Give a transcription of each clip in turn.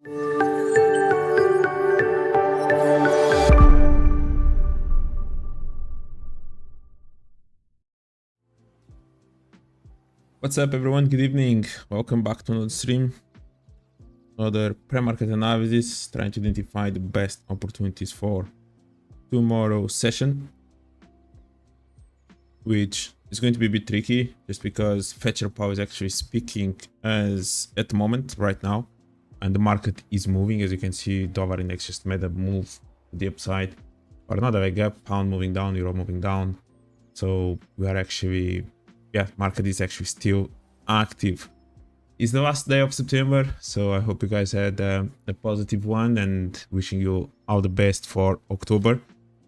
What's up everyone, good evening, welcome back to another stream, another pre-market analysis, trying to identify the best opportunities for tomorrow's session, which is going to be a bit tricky just because Fetcher Power is actually speaking as at the moment right now, and the market is moving. As you can see, dollar index just made a move to the upside or another leg up, pound moving down, euro moving down. So we are actually, yeah, market is actually still active. It's the last day of September, so I hope you guys had a positive one, and wishing you all the best for October,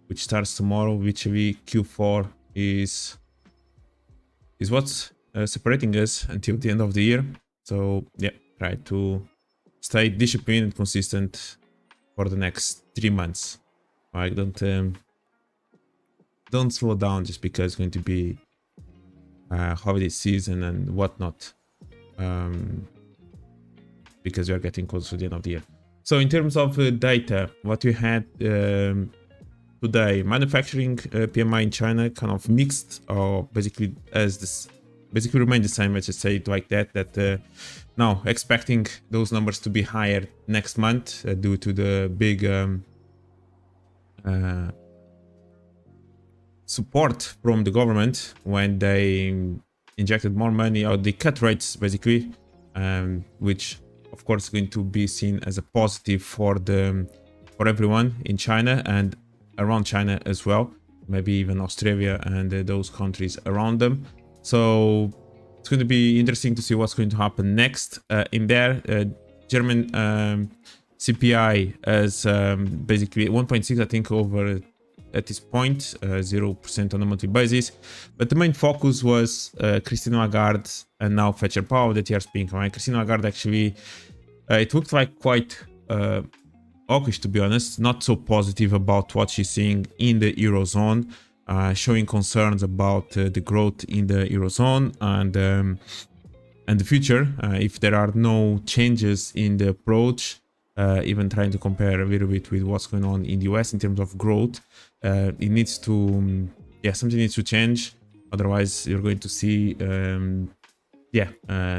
which starts tomorrow. Which Q4 is what's separating us until the end of the year. So yeah, try to stay disciplined and consistent for the next 3 months. Like, don't slow down just because it's going to be holiday season and whatnot, because we are getting close to the end of the year. So in terms of data, what we had today, manufacturing PMI in China kind of mixed, or basically remained the same. Let's just say it like that. Now expecting those numbers to be higher next month due to the big support from the government when they injected more money, or they cut rates basically, which of course is going to be seen as a positive for everyone in China and around China as well, maybe even Australia and those countries around them. So it's going to be interesting to see what's going to happen next in there. German CPI as basically 1.6, I think, over at this point, 0% on a monthly basis. But the main focus was Christine Lagarde and now Fetcher Powell that here speaking. Right? Christine Lagarde actually, it looked like quite hawkish, to be honest, not so positive about what she's seeing in the Eurozone, showing concerns about the growth in the Eurozone and the future, if there are no changes in the approach. Even trying to compare a little bit with what's going on in the US in terms of growth, it needs to, something needs to change. Otherwise, you're going to see,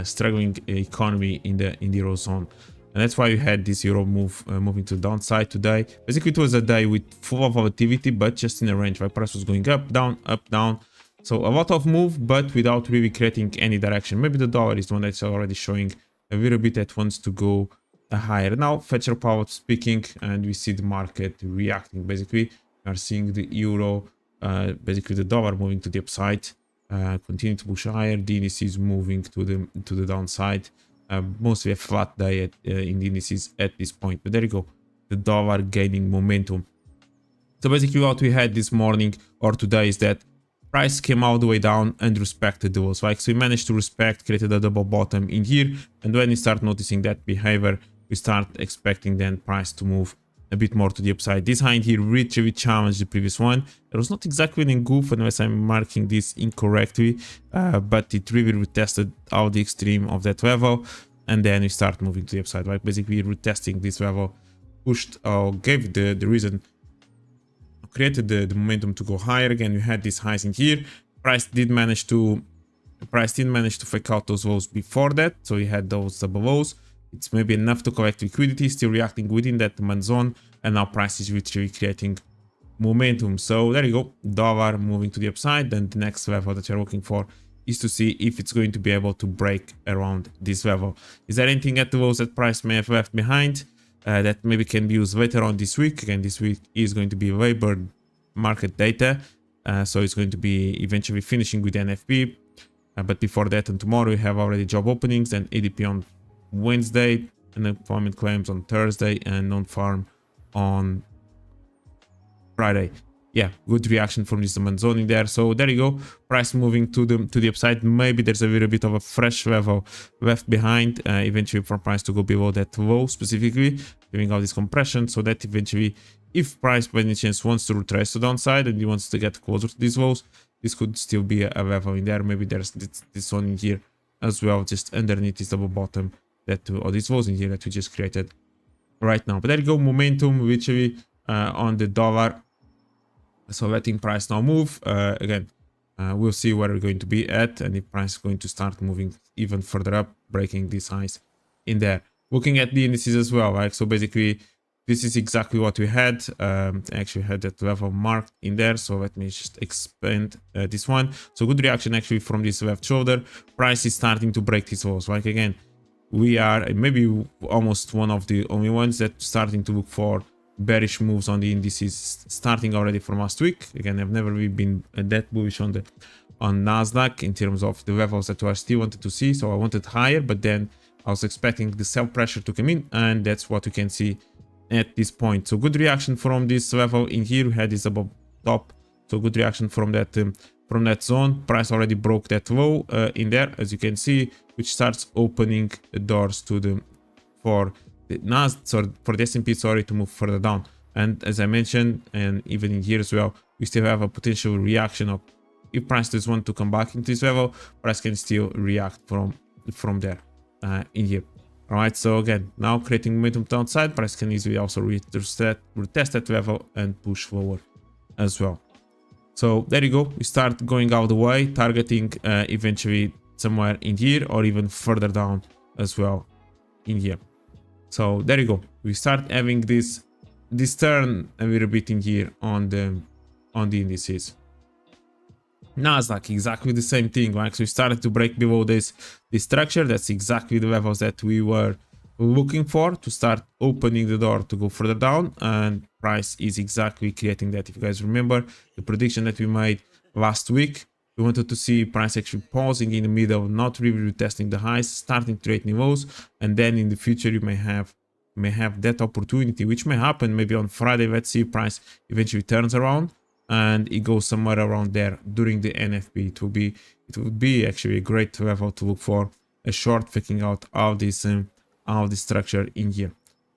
struggling economy in the Eurozone, and that's why you had this euro move moving to the downside today. Basically, it was a day with full of volatility, but just in a range. Right, price was going up, down, up, down. So a lot of move, but without really creating any direction. Maybe the dollar is the one that's already showing a little bit that wants to go higher. Now Fetcher Powell speaking, and we see the market reacting. Basically, we are seeing the euro, basically the dollar moving to the upside, continue to push higher. The indices moving to the downside. Mostly a flat day in the indices at this point. But there you go, the dollar gaining momentum. So basically, what we had this morning or today is that price came all the way down and respected those. Like, so we managed to respect, created a double bottom in here, and when we start noticing that behavior, we start expecting then price to move a bit more to the upside. This high in here really challenged the previous one. There was not exactly an engulf unless I'm marking this incorrectly, but it really retested all the extreme of that level, and then we start moving to the upside. Right, basically retesting this level pushed or gave the reason, created the momentum to go higher again. We had these highs in here. Price didn't manage to fake out those lows before that, so we had those double lows. It's maybe enough to collect liquidity, still reacting within that demand zone, and now price is literally creating momentum. So there you go, dollar moving to the upside. Then the next level that you're looking for is to see if it's going to be able to break around this level. Is there anything at the lows that price may have left behind that maybe can be used later on this week? Again, this week is going to be labor market data, so it's going to be eventually finishing with NFP. But before that, and tomorrow, we have already job openings and ADP on Wednesday, unemployment claims on Thursday, and non-farm on Friday. Yeah, good reaction from this demand zoning there. So there you go, price moving to the upside. Maybe there's a little bit of a fresh level left behind, eventually for price to go below that low specifically, giving all this compression, so that eventually, if price by any chance wants to retrace to downside and he wants to get closer to these lows, this could still be a level in there. Maybe there's this one in here as well, just underneath this double bottom, that or these lows in here that we just created right now. But there you go, momentum which we on the dollar. So letting price now move again. We'll see where we're going to be at, and if price is going to start moving even further up, breaking these highs in there. Looking at the indices as well, right? So basically, this is exactly what we had. Actually had that level marked in there. So let me just expand this one. So good reaction actually from this left shoulder. Price is starting to break these walls. Like again, we are maybe almost one of the only ones that starting to look for bearish moves on the indices starting already from last week. Again, I've never really been that bullish on Nasdaq in terms of the levels that I still wanted to see. So I wanted higher, but then I was expecting the sell pressure to come in, and that's what you can see at this point. So good reaction from this level in here. We had this above top, so good reaction from that zone. Price already broke that low in there, as you can see, which starts opening the doors to the for the Nasdaq, for the S&P, sorry, to move further down. And as I mentioned, and even in here as well, we still have a potential reaction of, if price does want to come back into this level, price can still react from there in here. All right, so again, now creating momentum downside, price can easily also retest that level and push forward as well. So there you go, we start going all the way, targeting eventually somewhere in here or even further down as well in here. So there you go, we start having this turn a little bit in here on the indices. Nasdaq, exactly the same thing, right? So we started to break below this structure. That's exactly the levels that we were looking for to start opening the door to go further down, and price is exactly creating that. If you guys remember the prediction that we made last week, we wanted to see price actually pausing in the middle, not really retesting the highs, starting to create new lows, and then in the future you may have that opportunity, which may happen maybe on Friday. Let's see if price eventually turns around and it goes somewhere around there during the NFP. It would be actually a great level to look for a short faking out of this structure in here.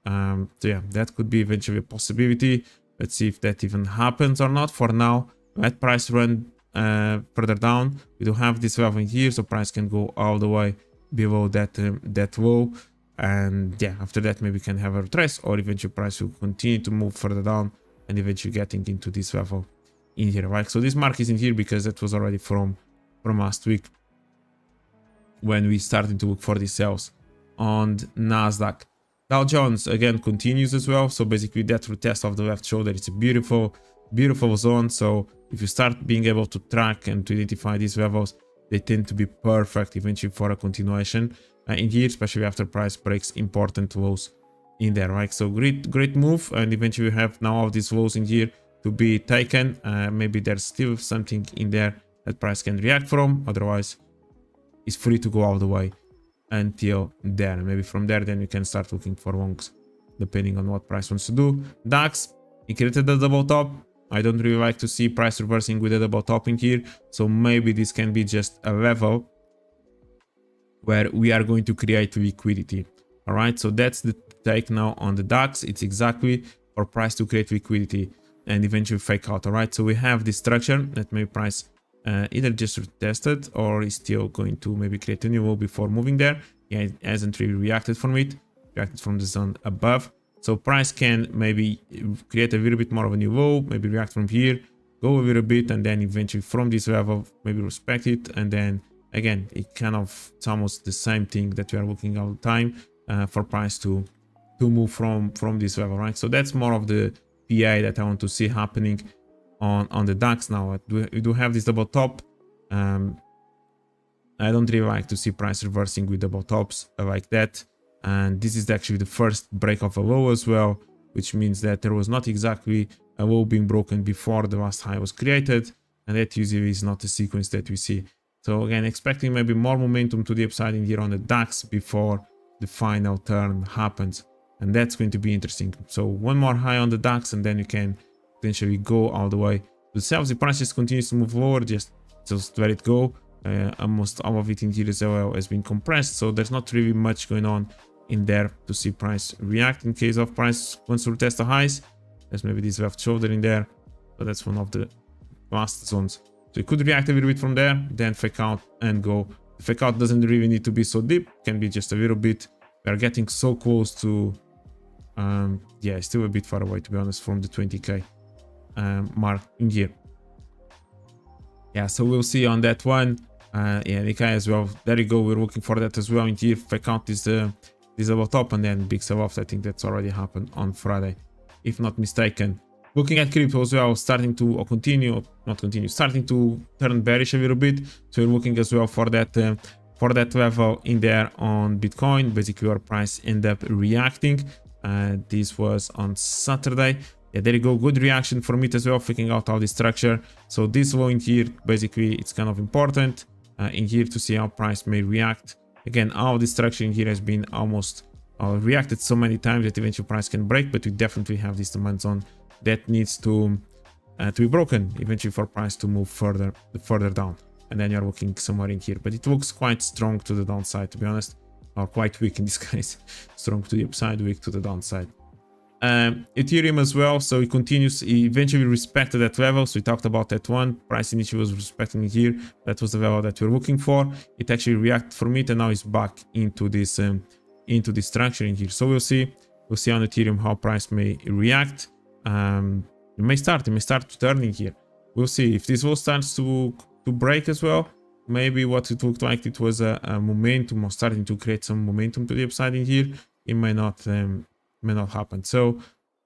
So yeah, that could be eventually a possibility. Let's see if that even happens or not. For now, let price run further down. We do have this level in here, so price can go all the way below that low, and yeah, after that maybe we can have a retrace, or eventually price will continue to move further down and eventually getting into this level in here, right? So this mark is in here because that was already from last week when we started to look for these sales on Nasdaq. Dow Jones again continues as well. So basically that retest of the left shoulder, it's a beautiful zone. So if you start being able to track and to identify these levels, they tend to be perfect eventually for a continuation in here, especially after price breaks important lows in there, right? So great move, and eventually we have now all these lows in here to be taken. Maybe there's still something in there that price can react from, otherwise it's free to go all the way until there. Maybe from there then you can start looking for longs depending on what price wants to do. DAX, it created a double top. I don't really like to see price reversing with a double top in here, so maybe this can be just a level where we are going to create liquidity. All right, so that's the take now on the DAX. It's exactly for price to create liquidity and eventually fake out. All right, so we have this structure that maybe price either just retested or is still going to maybe create a new low before moving there. Yeah, it hasn't really reacted from it, reacted from the zone above. So price can maybe create a little bit more of a new low, maybe react from here, go a little bit, and then eventually from this level maybe respect it, and then again it's almost the same thing that we are looking all the time for price to move from this level, right? So that's more of the PI that I want to see happening on the DAX now. We do have this double top. I don't really like to see price reversing with double tops like that, and this is actually the first break of a low as well, which means that there was not exactly a low being broken before the last high was created, and that usually is not the sequence that we see. So again, expecting maybe more momentum to the upside in here on the DAX before the final turn happens, and that's going to be interesting. So one more high on the DAX and then you can potentially go all the way to the sales. The price just continues to move lower, just let it go. Almost all of it in here as well has been compressed, so there's not really much going on in there to see price react. In case of price wants to test the highs, there's maybe this left shoulder in there, but that's one of the last zones. So it could react a little bit from there, then fake out and go. The fake out doesn't really need to be so deep, can be just a little bit. We are getting so close to Yeah, still a bit far away, to be honest, from the 20k mark in here. Yeah, so we'll see on that one. Yeah, Nikkei as well. There you go. We're looking for that as well in here. If I count this level top and then big sell-off, I think that's already happened on Friday, if not mistaken. Looking at crypto as well, starting to starting to turn bearish a little bit. So we're looking as well for that level in there on Bitcoin. Basically, our price ended up reacting. This was on Saturday. Yeah, there you go. Good reaction from it as well, figuring out all the structure. So this low in here, basically, it's kind of important in here to see how price may react. Again, all the structure in here has been almost reacted so many times that eventually price can break, but we definitely have this demand zone that needs to be broken eventually for price to move further down. And then you're looking somewhere in here, but it looks quite strong to the downside, to be honest, or quite weak in this case. Strong to the upside, weak to the downside. Ethereum as well, so it continues, it eventually respected that level. So we talked about that one. Price initially was respecting it here. That was the level that we're looking for. It actually reacted from it, and now it's back into this structure in here. So we'll see on Ethereum how price may react. It may start turning here. We'll see if this wall starts to break as well. Maybe what it looked like, it was a momentum, or starting to create some momentum to the upside in here. It may not happen. So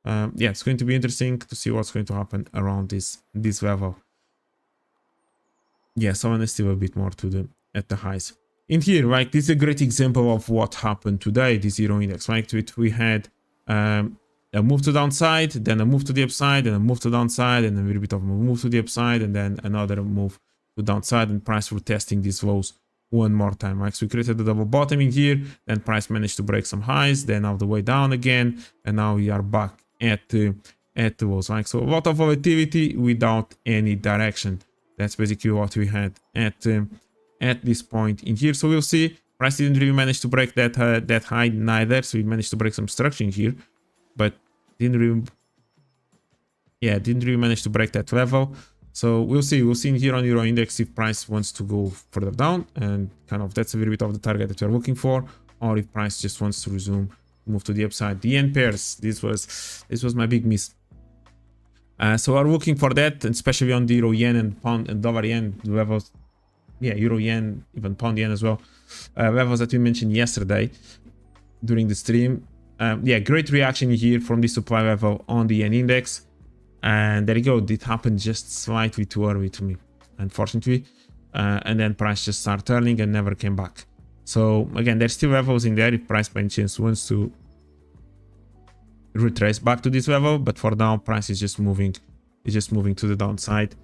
yeah, it's going to be interesting to see what's going to happen around this level. Yeah, so and still a bit more at the highs in here. Like, this is a great example of what happened today, this Euro index. Like, we had a move to downside, then a move to the upside, and a move to downside, and a little bit of a move to the upside, and then another move to downside, and price were testing these lows one more time. Right, so we created a double bottom in here, then price managed to break some highs, then all the way down again, and now we are back at the lows. Right, so a lot of volatility without any direction. That's basically what we had at this point in here. So we'll see. Price didn't really manage to break that high neither, so we managed to break some structure in here, but didn't really manage to break that level. So we'll see in here on Euro index if price wants to go further down, and kind of that's a little bit of the target that we're looking for, or if price just wants to resume, move to the upside. The yen pairs, this was my big miss. So we're looking for that, especially on the Euro yen and pound and dollar yen levels. Yeah, Euro yen, even pound yen as well. Levels that we mentioned yesterday during the stream. Yeah, great reaction here from the supply level on the yen index. And there you go. It happened just slightly too early to me, unfortunately. And then price just started turning and never came back. So again, there's still levels in there if price by any chance wants to retrace back to this level. But for now, price is just moving. It's just moving to the downside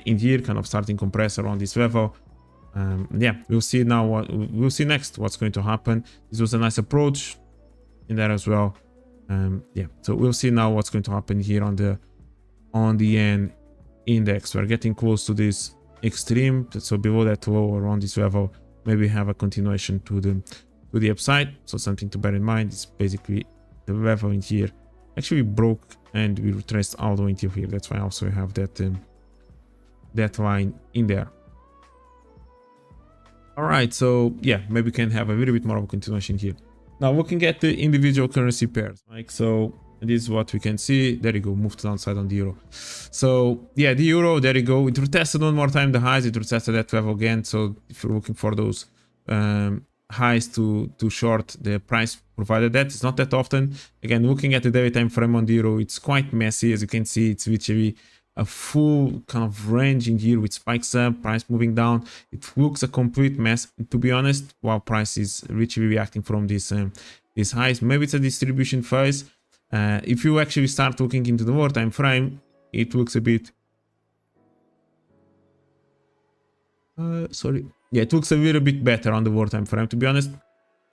in here, kind of starting compress around this level. Yeah, we'll see now we'll see next what's going to happen. This was a nice approach in there as well. Yeah, so we'll see now what's going to happen here on the yen index. We're getting close to this extreme, so below that low around this level, maybe have a continuation to the upside. So something to bear in mind is basically the level in here actually broke and we retraced all the way until here. That's why also we have that line in there. All right, so yeah, maybe we can have a little bit more of a continuation here. Now looking at the individual currency pairs, like, so this is what we can see. There you go, move to downside on the euro. So yeah, the euro, there you go, it retested one more time the highs, it retested that level again. So if you're looking for those highs to short, the price provided that. It's not that often. Again, looking at the daily time frame on the euro, it's quite messy. As you can see, it's literally a full kind of range in here with spikes up, price moving down. It looks a complete mess, to be honest, while price is literally reacting from these highs. Maybe it's a distribution phase. If you actually start looking into the lower time frame, it looks a bit yeah, it looks a little bit better on the lower time frame, to be honest,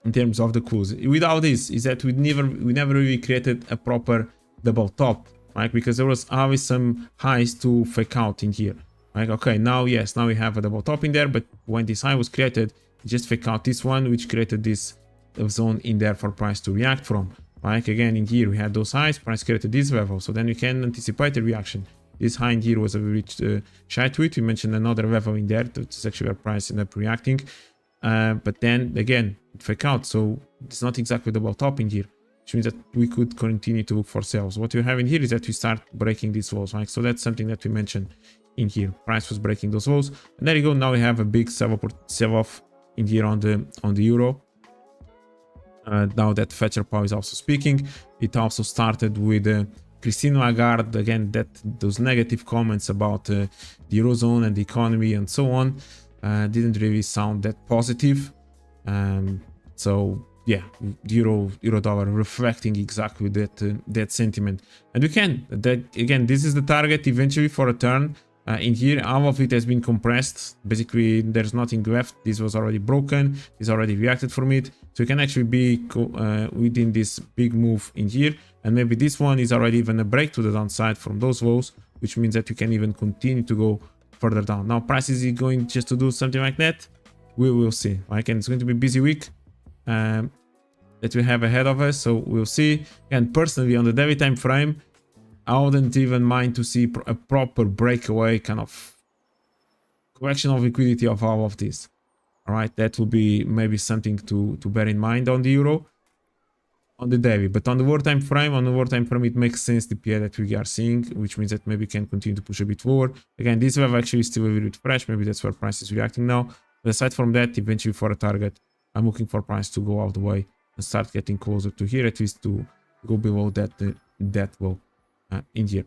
in terms of the clues. Without this, is that we never really created a proper double top, right? Because there was always some highs to fake out in here. Like, okay, now yes, now we have a double top in there, but when this high was created, it just fake out this one, which created this zone in there for price to react from. Like, again, in here we had those highs, price created this level, so then you can anticipate the reaction. This high in here was a reached shy tweet. We mentioned another level in there. That's actually where price ended up reacting. But then again, it fake out, so it's not exactly double top in here. which means that we could continue to look for sales. What you have in here is that we start breaking these walls, right? So that's something that we mentioned in here. Price was breaking those walls, and there you go. Now we have a big sell-off in here on the euro. Now that Fetcher Powell is also speaking, it also started with Christine Lagarde, again, that those negative comments about the Eurozone and the economy and so on didn't really sound that positive. So yeah, the euro dollar reflecting exactly that sentiment. And we can, that again, this is the target eventually for a turn. In here, all of it has been compressed. Basically, there's nothing left. This was already broken. It's already reacted from it. So you can actually be within this big move in here. And maybe this one is already even a break to the downside from those lows, which means that you can even continue to go further down. Now, price is going just to do something like that? We will see. Like, and it's going to be a busy week that we have ahead of us. So we'll see. And personally, on the daily time frame, I wouldn't even mind to see a proper breakaway kind of correction of liquidity of all of this. All right, that will be maybe something to bear in mind on the euro, on the daily. But on the world time frame, it makes sense the PA that we are seeing, which means that maybe we can continue to push a bit lower. Again, this level actually is still a little bit fresh. Maybe that's where price is reacting now. But aside from that, eventually for a target, I'm looking for price to go all the way and start getting closer to here, at least to go below that low. In here.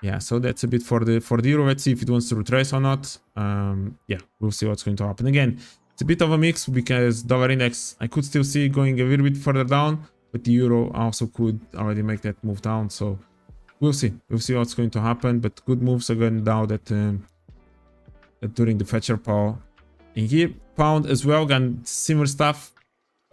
Yeah, so that's a bit for the euro. Let's see if it wants to retrace or not. Yeah, we'll see what's going to happen. Again, it's a bit of a mix because dollar index I could still see going a little bit further down, but the euro also could already make that move down. So we'll see what's going to happen. But good moves again now that during the Fetcher Powell in here. Pound as well, again, similar stuff.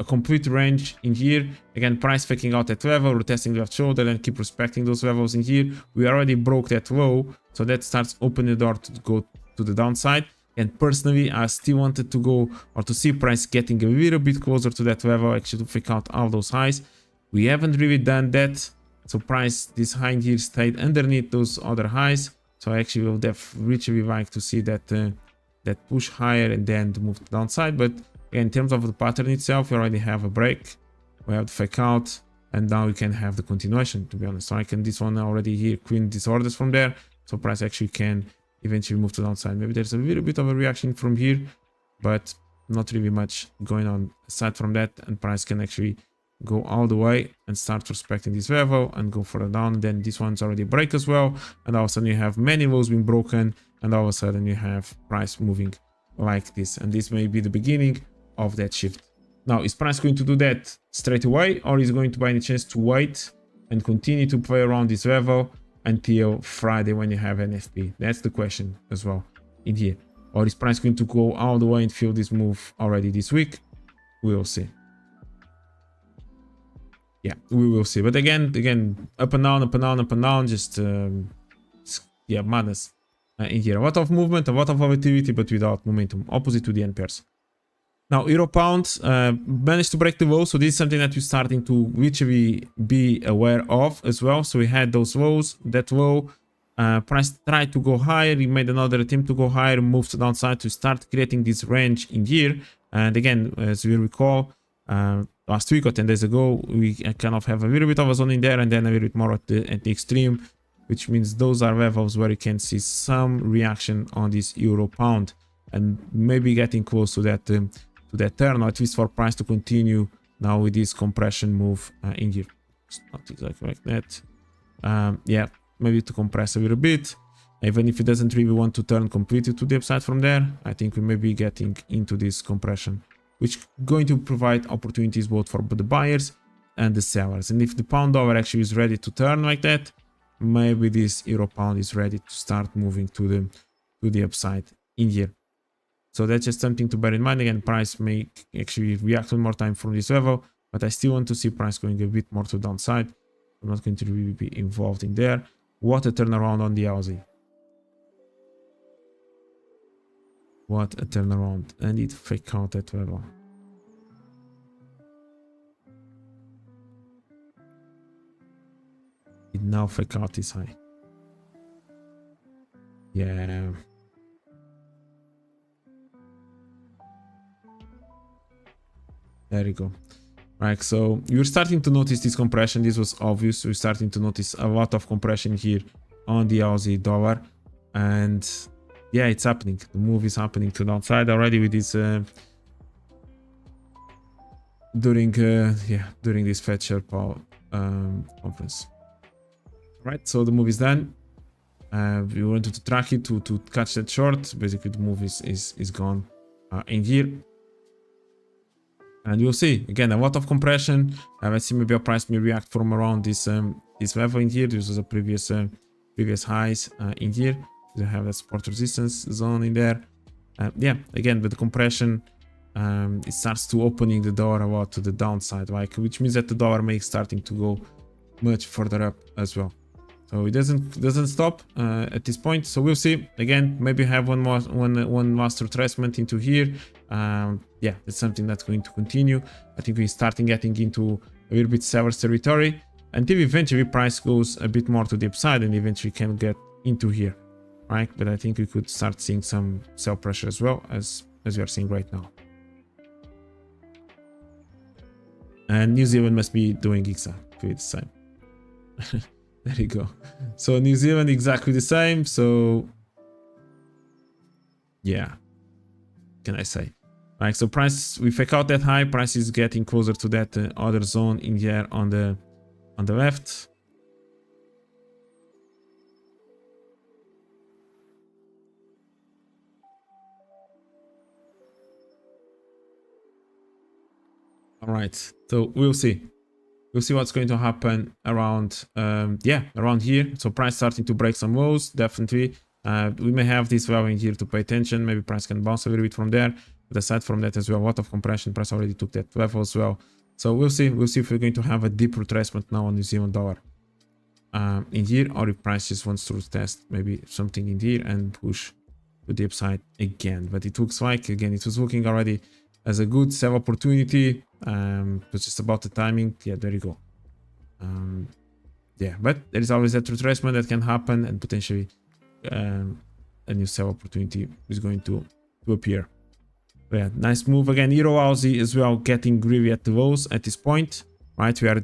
A complete range in here. Again, price faking out that level, retesting left shoulder, and keep respecting those levels in here. We already broke that low, so that starts opening the door to go to the downside. And personally, I still wanted to go or to see price getting a little bit closer to that level, actually to fake out all those highs. We haven't really done that, so price this high in here stayed underneath those other highs. So I actually would have really like to see that that push higher and then to move to the downside, but in terms of the pattern itself, we already have a break. We have the fake out, and now we can have the continuation, to be honest. So I can, this one already here, clean these orders from there. So price actually can eventually move to the downside. Maybe there's a little bit of a reaction from here, but not really much going on aside from that. And price can actually go all the way and start respecting this level and go further down. Then this one's already break as well. And all of a sudden you have many lows being broken, and all of a sudden you have price moving like this. And this may be the beginning of that shift. Now, is price going to do that straight away, or is going to by any chance to wait and continue to play around this level until Friday when you have NFP? That's the question as well in here. Or is price going to go all the way and feel this move already this week? We will see. Yeah, we will see. But again, up and down, just yeah, madness in here. A lot of movement, a lot of volatility, but without momentum, opposite to the N pairs. Now, euro pound managed to break the low, so this is something that we're starting to literally be aware of as well. So we had those lows, that low, price tried to go higher, he made another attempt to go higher, moved to downside to start creating this range in here. And again, as we recall, last week or 10 days ago, we kind of have a little bit of a zone in there and then a little bit more at the extreme, which means those are levels where you can see some reaction on this euro pound and maybe getting close to that turn, or at least for price to continue now with this compression move in here. It's not exactly like that. Yeah, maybe to compress a little bit, even if it doesn't really want to turn completely to the upside from there. I think we may be getting into this compression, which is going to provide opportunities both for the buyers and the sellers. And if the pound dollar actually is ready to turn like that, maybe this euro pound is ready to start moving to the upside in here. So that's just something to bear in mind. Again, price may actually react one more time from this level, but I still want to see price going a bit more to the downside. I'm not going to really be involved in there. What a turnaround on the Aussie. What a turnaround. I need to fake out that level. It now fake out this high. Yeah. There you go. right? So you're starting to notice this compression. This was obvious. We're starting to notice a lot of compression here on the Aussie dollar, and yeah, it's happening. The move is happening to the downside already with this during this Fed Sharp conference. Right, so the move is done. We wanted to track it to catch that short. Basically, the move is gone in here. And you'll see again a lot of compression. Let's see, maybe our price may react from around this this level in here. This was a previous highs in here. You have that support resistance zone in there. Yeah, again, with the compression, it starts to opening the door a lot to the downside, like, which means that the dollar may starting to go much further up as well. So it doesn't stop at this point. So we'll see. Again, maybe have one last retracement into here. Yeah, it's something that's going to continue. I think we're starting getting into a little bit seller's territory until eventually price goes a bit more to the upside and eventually can get into here, right? But I think we could start seeing some sell pressure as well as we are seeing right now. And New Zealand must be doing exactly the same. There you go. So New Zealand exactly the same. So yeah, can I say? Right, so price, we fake out that high, price is getting closer to that other zone in here on the left. All right, so we'll see. We'll see what's going to happen around, around here. So price starting to break some lows, definitely. We may have this value in here to pay attention. Maybe price can bounce a little bit from there. But aside from that as well, a lot of compression. Price already took that level as well. So we'll see. We'll see if we're going to have a deep retracement now on New Zealand dollar in here, or if price just wants to test maybe something in here and push to the upside again. But it looks like, again, it was looking already as a good sell opportunity. It's just about the timing. Yeah, there you go. Yeah, but there is always that retracement that can happen, and potentially a new sell opportunity is going to appear. But yeah, nice move again. Euro Aussie as well, getting greedy at the lows at this point. Right, we are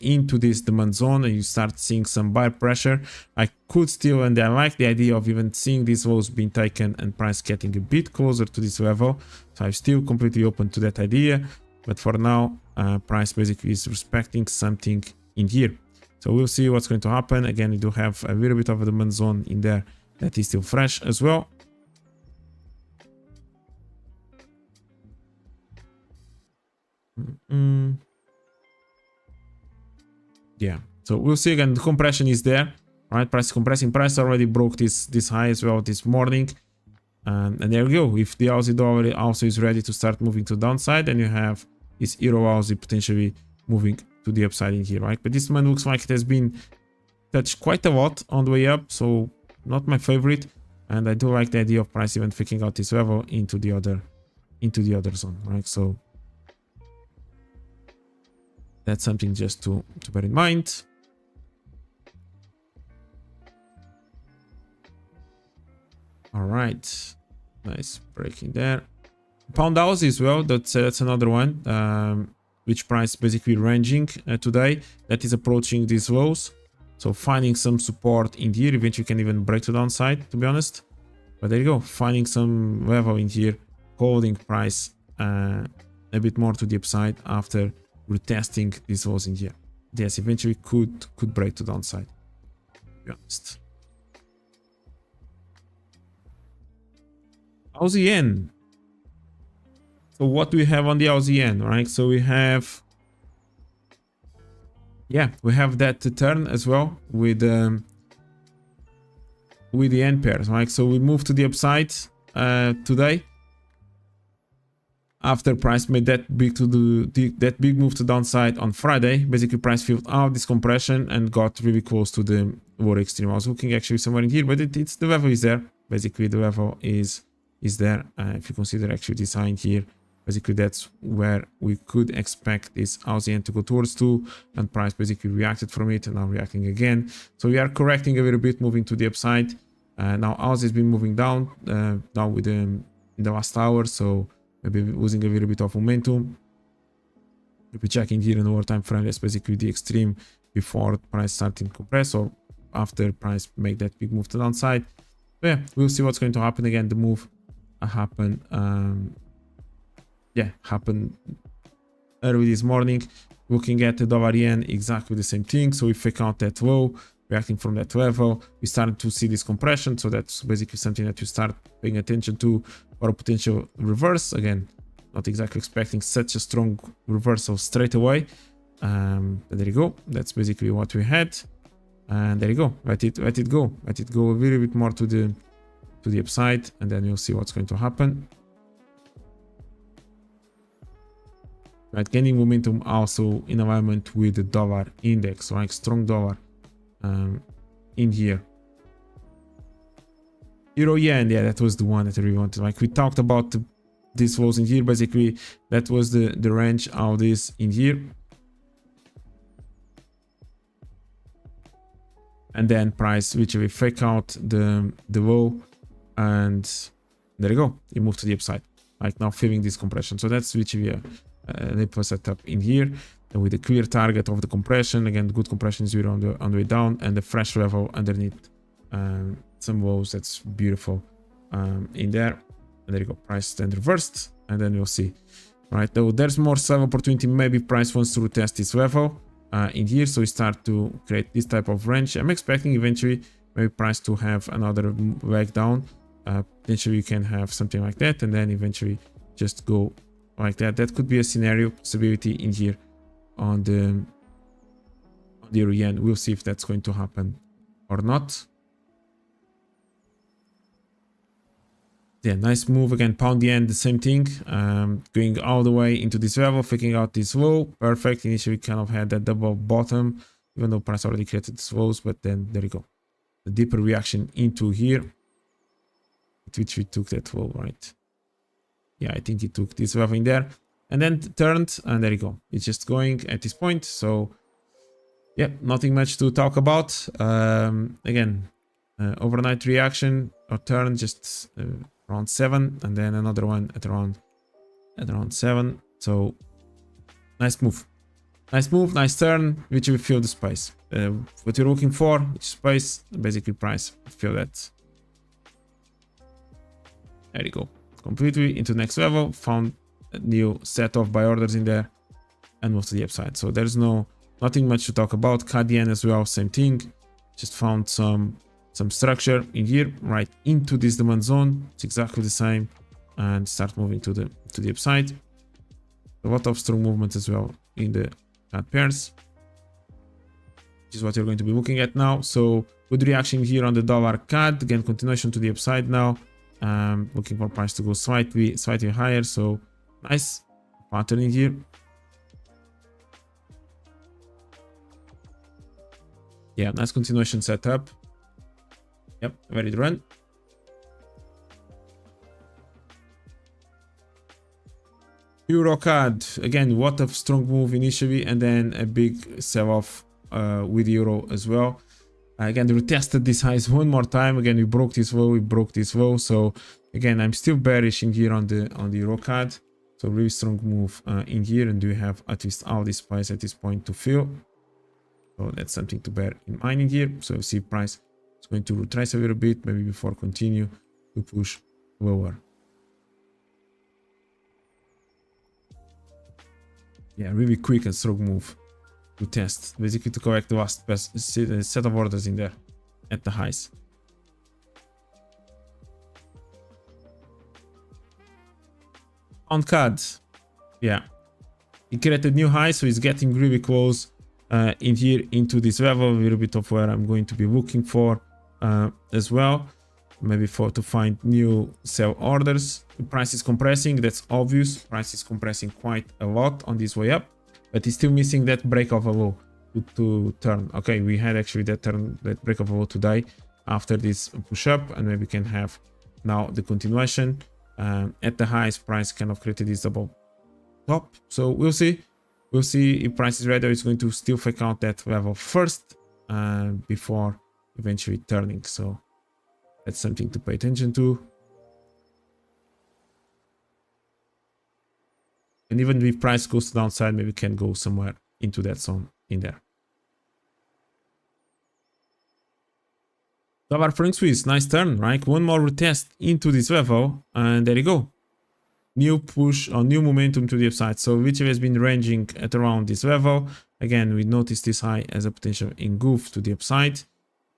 into this demand zone, and you start seeing some buy pressure. I could still, and I like the idea of even seeing these lows being taken and price getting a bit closer to this level. So I'm still completely open to that idea. But for now, price basically is respecting something in here. So we'll see what's going to happen. Again, we do have a little bit of a demand zone in there that is still fresh as well. Yeah, so we'll see. Again, the compression is there. Right, price compressing. Price already broke this high as well this morning. And there we go. If the Aussie dollar also is ready to start moving to the downside, then you have this Euro Aussie potentially moving to the upside in here, right? But this one looks like it has been touched quite a lot on the way up, so not my favorite. And I do like the idea of price even faking out this level into the other zone, right? So that's something just to bear in mind. All right, nice breaking there. Pound Aussie as well. That's another one, which price basically ranging today. That is approaching these lows, so finding some support in here. Eventually, can even break to the downside, to be honest. But there you go, finding some level in here, holding price a bit more to the upside after retesting these lows in here. Yes, eventually could break to the downside, to be honest. Aussie yen. So what do we have on the Aussie yen, right? So we have, yeah, we have that turn as well with the yen pairs, right? So we move to the upside today after price made that big that big move to downside on Friday. Basically, price filled out this compression and got really close to the lower extreme. I was looking actually somewhere in here, but it's the level is there. Basically, the level is there. If you consider actually this high in here, basically that's where we could expect this Aussie yen to go towards to, and price basically reacted from it and now reacting again. So we are correcting a little bit, moving to the upside. Now Aussie has been moving down with in the last hour, so maybe losing a little bit of momentum. if we check in here in the over time frame, that's basically the extreme before price starting to compress or after price make that big move to the downside. So yeah, we'll see what's going to happen. Again, the move happened happened early this morning. Looking at the dollar yen, exactly the same thing. So we fake out that low, reacting from that level, we started to see this compression. So that's basically something that you start paying attention to for a potential reverse. Again, not exactly expecting such a strong reversal straight away. But there you go. That's basically what we had. And there you go. Let it go. Let it go a little bit more to the upside, and then you'll see what's going to happen. Right, gaining momentum also in alignment with the dollar index, like strong dollar in here. Euro yen, yeah, that was the one that I really wanted. Like we talked about these flows in here, basically that was the range of this in here. And then price literally fake out the low, and there you go, you move to the upside, like now feeling this compression. So that's literally a Lipo setup in here, and with a clear target of the compression. Again, the good compression is on the way down, and the fresh level underneath some lows. That's beautiful in there. And there you go, price then reversed, and then you'll see. Right, though there's more sell opportunity. Maybe price wants to retest this level in here, so we start to create this type of range. I'm expecting eventually maybe price to have another leg down. Potentially you can have something like that, and then eventually just go like that. That could be a scenario possibility in here on the Euro yen. We'll see if that's going to happen or not. Yeah, nice move. Again, pound yen, the same thing, going all the way into this level, faking out this low. Perfect. Initially kind of had that double bottom, even though price already created this lows, but then there you go, the deeper reaction into here, which we took that low, right? Yeah, I think it took this level in there and then turned, and there you go, it's just going at this point. So yeah, nothing much to talk about. Again, overnight reaction or turn just around 7, and then another one at around 7. So nice move, nice turn, which we feel the space. What you're looking for, which space, basically price, feel that. There you go, completely into next level, found a new set of buy orders in there, and moved to the upside. So there's nothing much to talk about. CAD yen as well, same thing, just found some structure in here right into this demand zone. It's exactly the same, and start moving to the upside. A lot of strong movement as well in the CAD pairs, which is what you're going to be looking at now. So good reaction here on the dollar CAD. Again, continuation to the upside now. Looking for price to go slightly higher. So nice pattern in here. Yeah, nice continuation setup. Yep, ready to run. Euro CAD, again, what a strong move initially, and then a big sell-off with Euro as well. Again, we retested these highs one more time. Again, we broke this low, so again, I'm still bearish in here on the Euro CAD. So really strong move in here, and we have at least all this price at this point to fill. So that's something to bear in mind in here. So you see price is going to retrace a little bit, maybe before continue to push lower. Yeah, really quick and strong move to test, basically to correct the last set of orders in there at the highs. On CAD, yeah, he created new highs, so he's getting really close in here into this level, a little bit of where I'm going to be looking for as well, maybe to find new sell orders. The price is compressing, that's obvious. Price is compressing quite a lot on this way up, but it's still missing that break of a low to turn. Okay, we had actually that break of a low today after this push up, and maybe we can have now the continuation at the highest. Price kind of created this double top, so we'll see if price is ready, or it's going to still fake out that level first before eventually turning. So that's something to pay attention to. And even if price goes to downside, maybe can go somewhere into that zone in there. Dollar franc Swiss, nice turn, right? One more retest into this level, and there you go. New push or new momentum to the upside. So which has been ranging at around this level. Again, we noticed this high as a potential engulf to the upside.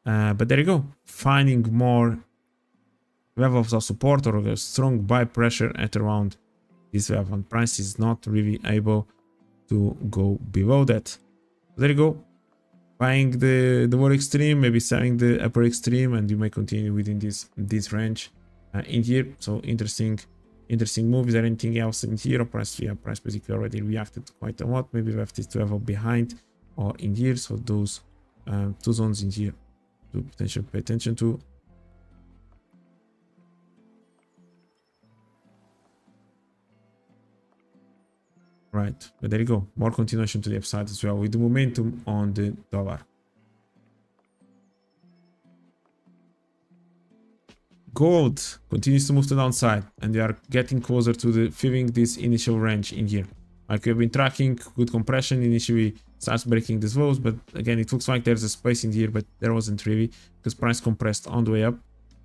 But there you go. Finding more levels of support or a strong buy pressure at around this level. And price is not really able to go below that. There you go. Buying the lower extreme, maybe selling the upper extreme, and you may continue within this range in here. So interesting move. Is there anything else in here? Price, yeah, price basically already reacted quite a lot. Maybe left this level behind or in here. So those two zones in here to potentially pay attention to. Right, but there you go. More continuation to the upside as well with the momentum on the dollar. Gold continues to move to the downside, and they are getting closer to the filling this initial range in here. Like we've been tracking, good compression initially starts breaking these lows, but again it looks like there's a space in here, but there wasn't really because price compressed on the way up.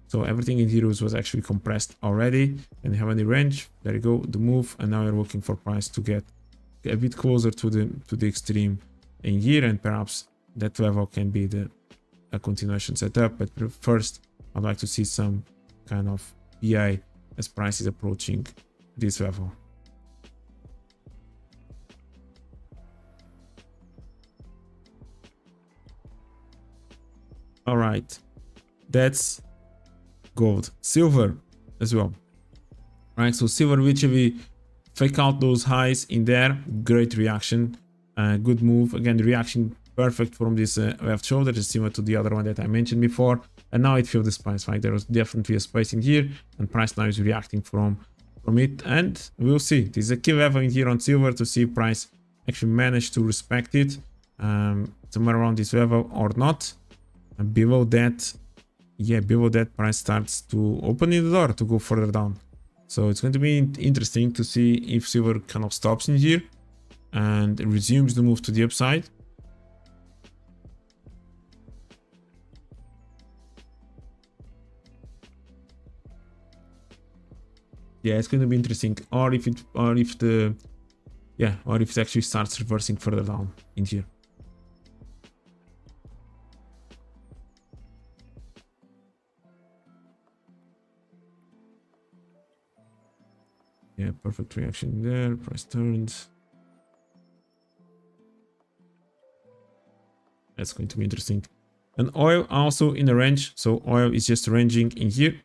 So everything in here was actually compressed already, and you have any range. There you go, the move, and now you're looking for price to get a bit closer to the extreme in here, and perhaps that level can be a continuation setup. But first I'd like to see some kind of PI as price is approaching this level. All right, that's gold. Silver as well. All right, so silver, which we fake out those highs in there, great reaction, good move. Again, the reaction perfect from this left shoulder, just similar to the other one that I mentioned before. And now it filled the space, right? There was definitely a space in here, and price now is reacting from it. And we'll see. This is a key level in here on silver to see if price actually managed to respect it somewhere around this level or not. And below that, yeah, below that price starts to open the door to go further down. So it's going to be interesting to see if silver kind of stops in here and resumes the move to the upside. Yeah, it's going to be interesting. Or if it actually starts reversing further down in here. Yeah, perfect reaction there. Price turns. That's going to be interesting. And oil also in a range. So oil is just ranging in here.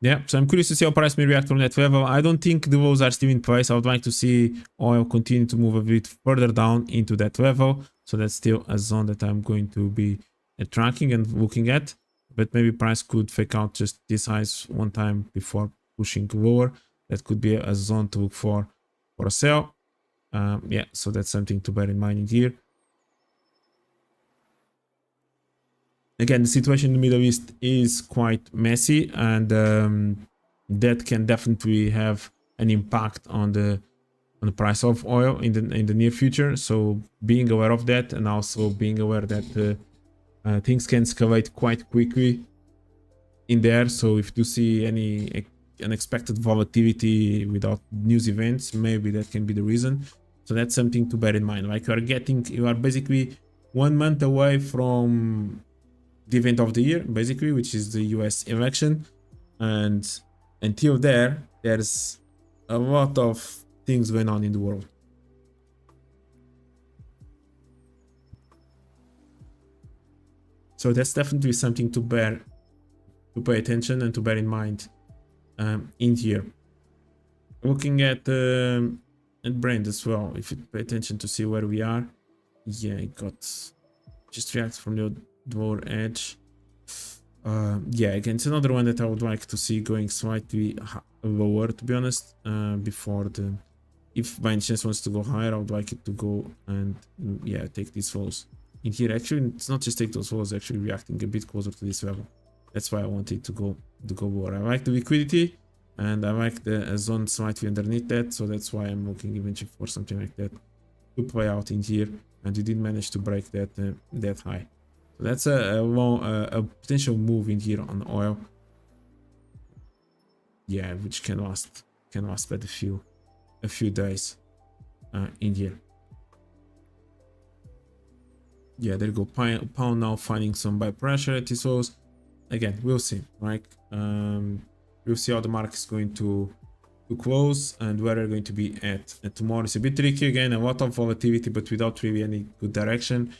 Yeah, so I'm curious to see how price may react from that level. I don't think the lows are still in place. I would like to see oil continue to move a bit further down into that level. So that's still a zone that I'm going to be tracking and looking at. But maybe price could fake out just this highs one time before pushing lower. That could be a zone to look for a sell. Yeah, so that's something to bear in mind in here. Again, the situation in the Middle East is quite messy, and that can definitely have an impact on the price of oil in the near future. So being aware of that, and also being aware that things can escalate quite quickly in there. So if you see any unexpected volatility without news events, maybe that can be the reason. So that's something to bear in mind. Like you are basically 1 month away from the event of the year, basically, which is the US election, and until there's a lot of things going on in the world. So that's definitely something to pay attention and to bear in mind in here. Looking at Brent as well, if you pay attention to see where we are, yeah, it got just reacts from the lower edge. Yeah, again, it's another one that I would like to see going slightly lower, to be honest, before if by any chance wants to go higher, I would like it to go and yeah, take these falls in here. Actually, it's not just take those lows, actually reacting a bit closer to this level. That's why I wanted to go lower. I like the liquidity, and I like the zone slightly underneath that, so that's why I'm looking eventually for something like that to play out in here, and we did manage to break that that high. So that's a potential move in here on oil. Yeah, which can last but a few days in here. Yeah, there you go. Pound now finding some buy pressure at these lows. Again, we'll see, right? We'll see how the market is going to close and where we're going to be at tomorrow. It's a bit tricky again, a lot of volatility, but without really any good direction.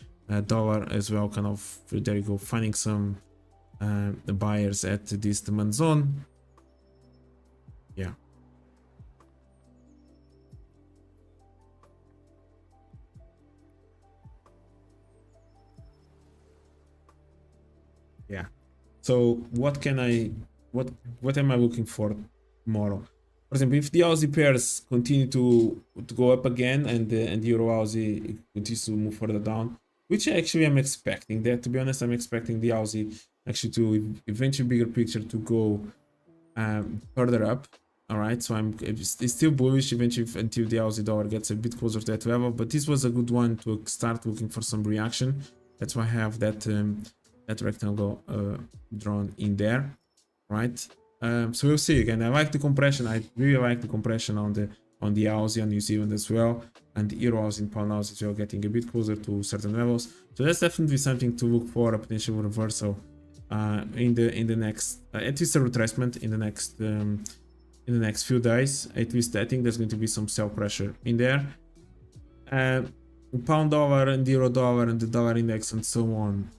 Dollar as well, kind of, there you go, finding some buyers at this demand zone. Yeah. Yeah. So what am I looking for tomorrow? For example, if the Aussie pairs continue to go up again and the Euro Aussie continues to move further down, which actually I'm expecting that, to be honest, I'm expecting the Aussie actually to eventually bigger picture to go further up. All right, so it's still bullish eventually until the Aussie dollar gets a bit closer to that level, but this was a good one to start looking for some reaction. That's why I have that that rectangle drawn in there, right? So we'll see. Again, I like the compression. I really like the compression on the Aussie and New Zealand as well, and the Euro Aussie and Pound Aussie as well, getting a bit closer to certain levels. So that's definitely something to look for, a potential reversal in the next, at least a retracement in the next few days. At least I think there's going to be some sell pressure in there. Pound dollar and Euro dollar and the dollar index and so on.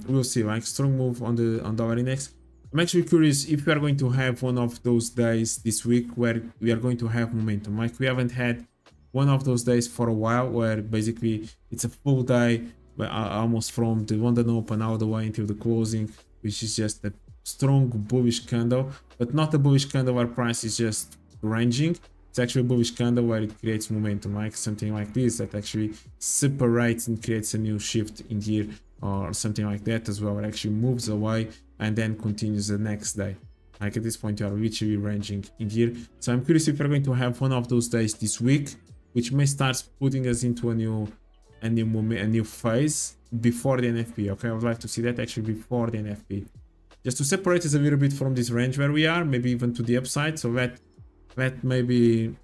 We'll see, like strong move on dollar index. I'm actually curious if we are going to have one of those days this week where we are going to have momentum. Like we haven't had one of those days for a while, where basically it's a full day, almost from the London Open all the way until the closing, which is just a strong bullish candle, but not a bullish candle where price is just ranging. It's actually a bullish candle where it creates momentum, like something like this that actually separates and creates a new shift in here, or something like that as well. It actually moves away and then continues the next day. Like at this point, you are literally ranging in here. So I'm curious if we're going to have one of those days this week, which may start putting us into a new phase before the NFP. Okay, I would like to see that actually before the NFP, just to separate us a little bit from this range where we are, maybe even to the upside, so that maybe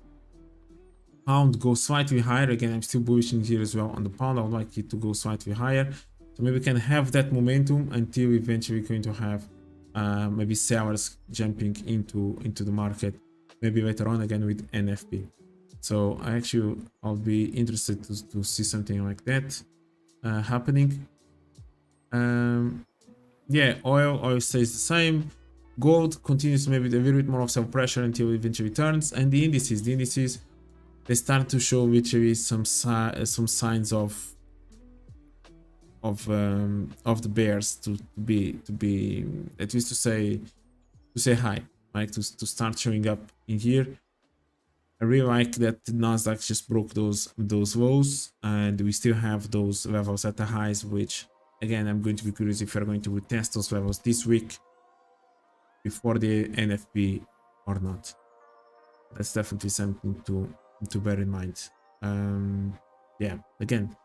pound goes slightly higher. Again, I'm still bullish in here as well on the pound. I would like it to go slightly higher, so maybe we can have that momentum until eventually we're going to have maybe sellers jumping into the market, maybe later on again with NFP. So I'll be interested to see something like that happening. Yeah, oil stays the same. Gold continues maybe a little bit more of self pressure until it eventually turns, and the indices they start to show literally some signs of the bears to be at least to say hi, like to start showing up in here. I really like that the Nasdaq just broke those lows, and we still have those levels at the highs, which again I'm going to be curious if we're going to retest those levels this week before the NFP or not. That's definitely something to bear in mind. Yeah, again,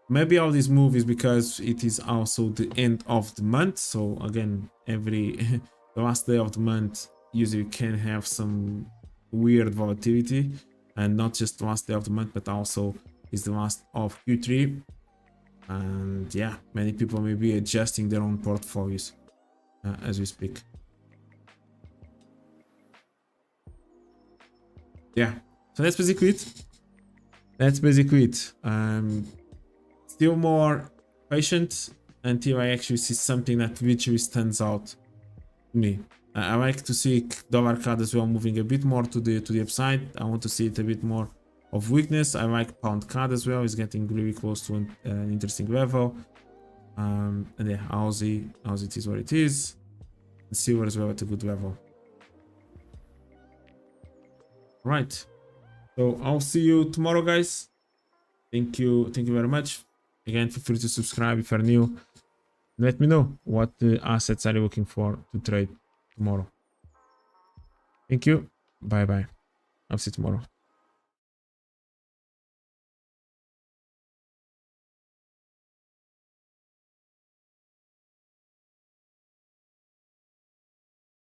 maybe all this move is because it is also the end of the month. So again, the last day of the month usually can have some weird volatility, and not just the last day of the month, but also is the last of Q3. And yeah, many people may be adjusting their own portfolios as we speak. Yeah, so that's basically it. Still more patient until I actually see something that literally stands out to me. I like to see dollar CAD as well moving a bit more to the upside. I want to see it a bit more of weakness. I like pound CAD as well. It's getting really close to an interesting level. And yeah, Aussie it is what it is. And silver as well at a good level. Right. So I'll see you tomorrow, guys. Thank you very much. Again, feel free to subscribe if you're new. Let me know what assets are you looking for to trade tomorrow. Thank you. Bye bye. I'll see you tomorrow.